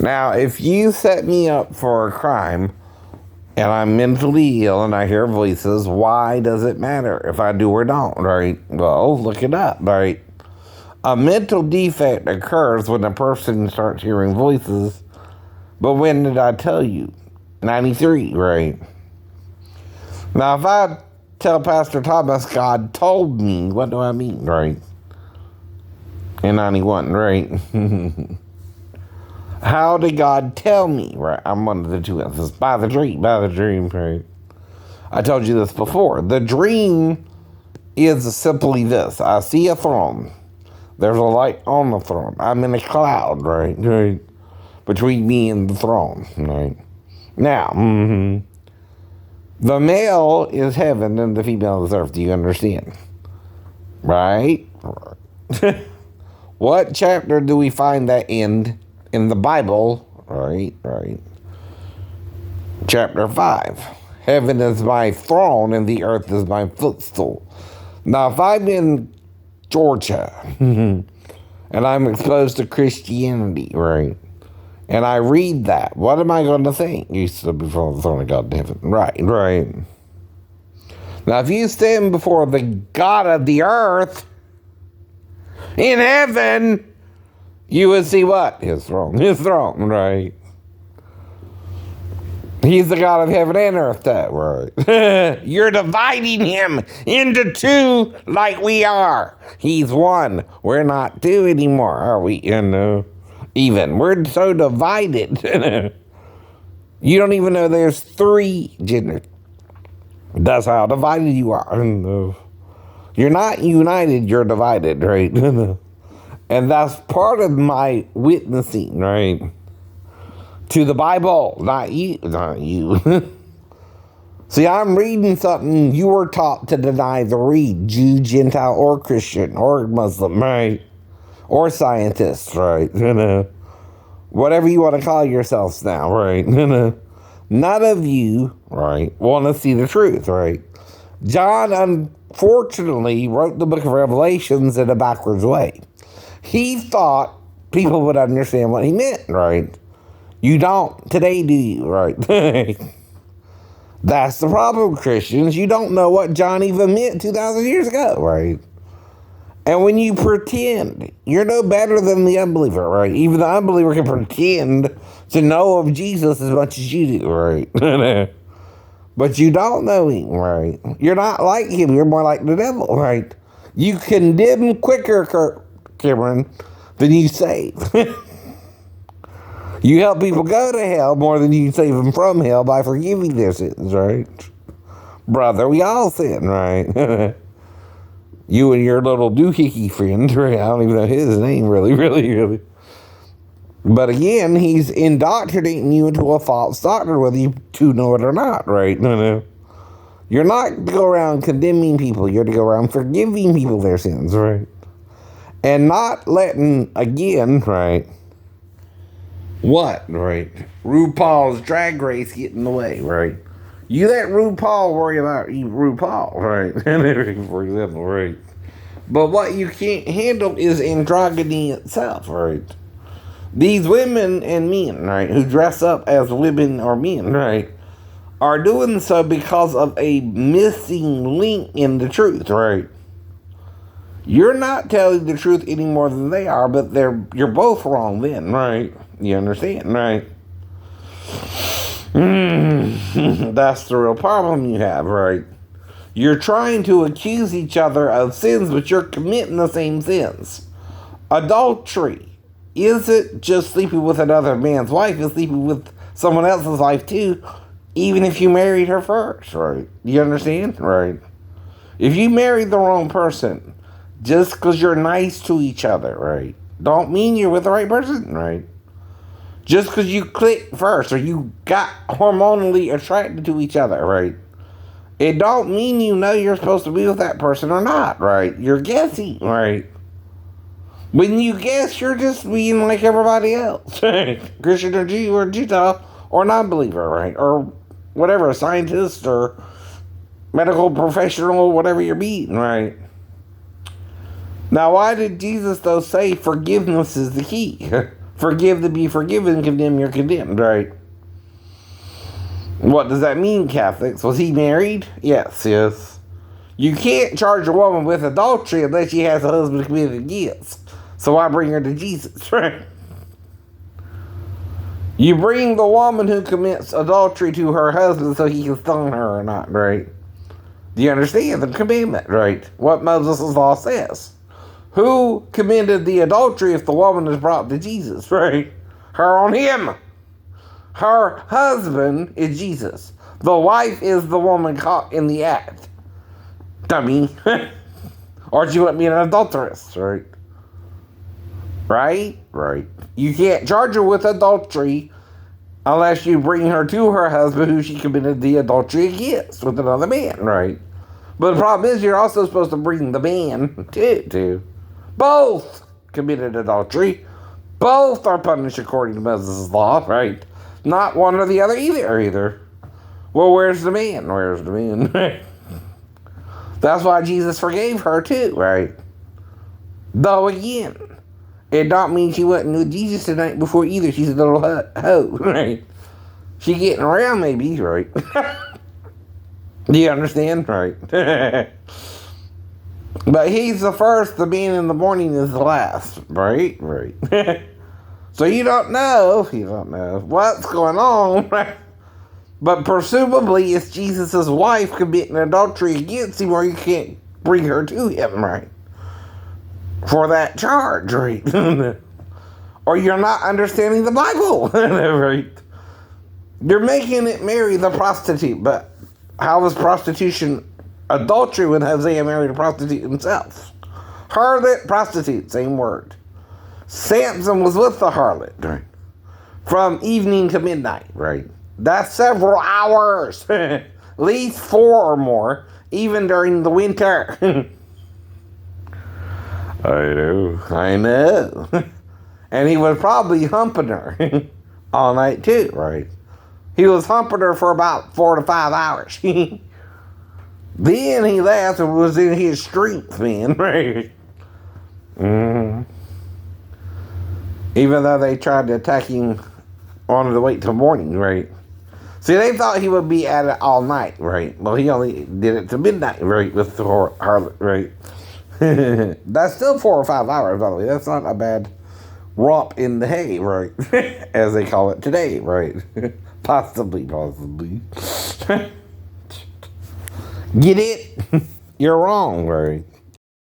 Now, if you set me up for a crime and I'm mentally ill and I hear voices, why does it matter if I do or don't, right? Well, look it up, right? A mental defect occurs when a person starts hearing voices. But when did I tell you? 93, right? Now, if I tell Pastor Thomas God told me, what do I mean, right? In 91, right? How did God tell me, right? I'm one of the two answers. By the dream, right? I told you this before. The dream is simply this. I see a throne. There's a light on the throne. I'm in a cloud, right? Between me and the throne, right? Now, the male is heaven and the female is earth. Do you understand? Right? What chapter do we find that in the Bible? Right. Chapter 5. Heaven is my throne and the earth is my footstool. Now, if I'm in Georgia and I'm exposed to Christianity, right? And I read that, what am I going to think? You stood before the throne of God in heaven. Right. Now, if you stand before the God of the earth in heaven, you would see what? His throne, right? He's the God of heaven and earth, that right? You're dividing him into two like we are. He's one. We're not two anymore, are we? Even. We're so divided. You don't even know there's 3 genders. That's how divided you are. You're not united, you're divided, right? And that's part of my witnessing, right? To the Bible, not you. See, I'm reading something you were taught to deny the read. Jew, Gentile, or Christian, or Muslim, right? Or scientist, right? Whatever you want to call yourselves now, right? None of you, right, want to see the truth, right? John, unfortunately, wrote the book of Revelations in a backwards way. He thought people would understand what he meant, right? You don't. Today, do you, right? That's the problem, Christians. You don't know what John even meant 2,000 years ago, right? And when you pretend, you're no better than the unbeliever, right? Even the unbeliever can pretend to know of Jesus as much as you do, right? But you don't know him, right? You're not like him. You're more like the devil, right? You condemn quicker, Cameron, than you save. You help people go to hell more than you save them from hell by forgiving their sins, right? Brother, we all sin, right? You and your little doohickey friend, right? I don't even know his name, really. But again, he's indoctrinating you into a false doctrine, whether you two know it or not, right? No. You're not to go around condemning people. You're to go around forgiving people their sins, right? And not letting, again, right? What, right? RuPaul's Drag Race get in the way, right? You let RuPaul worry about RuPaul, right? For example, right? But what you can't handle is androgyny itself, right? These women and men, right, who dress up as women or men, right, are doing so because of a missing link in the truth, right? You're not telling the truth any more than they are, but you're both wrong then, right? You understand, right? That's the real problem you have, right? You're trying to accuse each other of sins, but you're committing the same sins. Adultery isn't just sleeping with another man's wife, it's sleeping with someone else's wife too, even if you married her first, right? You understand? Right. If you married the wrong person, just because you're nice to each other, right, don't mean you're with the right person, right? Just because you clicked first or you got hormonally attracted to each other, right, it don't mean you know you're supposed to be with that person or not, right? You're guessing, right? When you guess, you're just being like everybody else. Christian or Jew or Gentile or non-believer, right? Or whatever, a scientist or medical professional, whatever you're being, right? Now, why did Jesus, though, say forgiveness is the key? Forgive to be forgiven, condemn you're condemned, right? What does that mean, Catholics? Was he married? Yes, yes. You can't charge a woman with adultery unless she has a husband committed against. So I bring her to Jesus, right? You bring the woman who commits adultery to her husband so he can stone her or not, right? Do you understand the commandment, right? What Moses' law says. Who committed the adultery if the woman is brought to Jesus, right? Her on him. Her husband is Jesus. The wife is the woman caught in the act. Dummy. Or she wouldn't be an adulteress, right? Right? Right. You can't charge her with adultery unless you bring her to her husband who she committed the adultery against with another man, right? But the problem is you're also supposed to bring the man too. Both committed adultery. Both are punished according to Moses' law, right? Not one or the other either. Well, where's the man? Where's the man? That's why Jesus forgave her too, right? Though again, it don't mean she wasn't with Jesus the night before either. She's a little hoe, right? She getting around maybe, right? Do you understand? Right. But he's the first, the man in the morning is the last, right? Right. So you don't know what's going on, right? But presumably it's Jesus' wife committing adultery against him, or you can't bring her to him, right? For that charge, right? Or you're not understanding the Bible, right? You're making it Mary the prostitute, but how was prostitution adultery when Hosea married a prostitute himself? Harlot, prostitute, same word. Samson was with the harlot, right? From evening to midnight, right? That's several hours. At least 4 or more, even during the winter. I know. And he was probably humping her all night too, right? He was humping her for about 4 to 5 hours. Then he left and was in his strength, man, right? Even though they tried to attack him, wanted to wait till morning, right? See, they thought he would be at it all night, right? Well, he only did it to midnight, right, with the harlot, right? That's still 4 or 5 hours, by the way. That's not a bad romp in the hay, right? As they call it today, right? Possibly. Get it? You're wrong, right?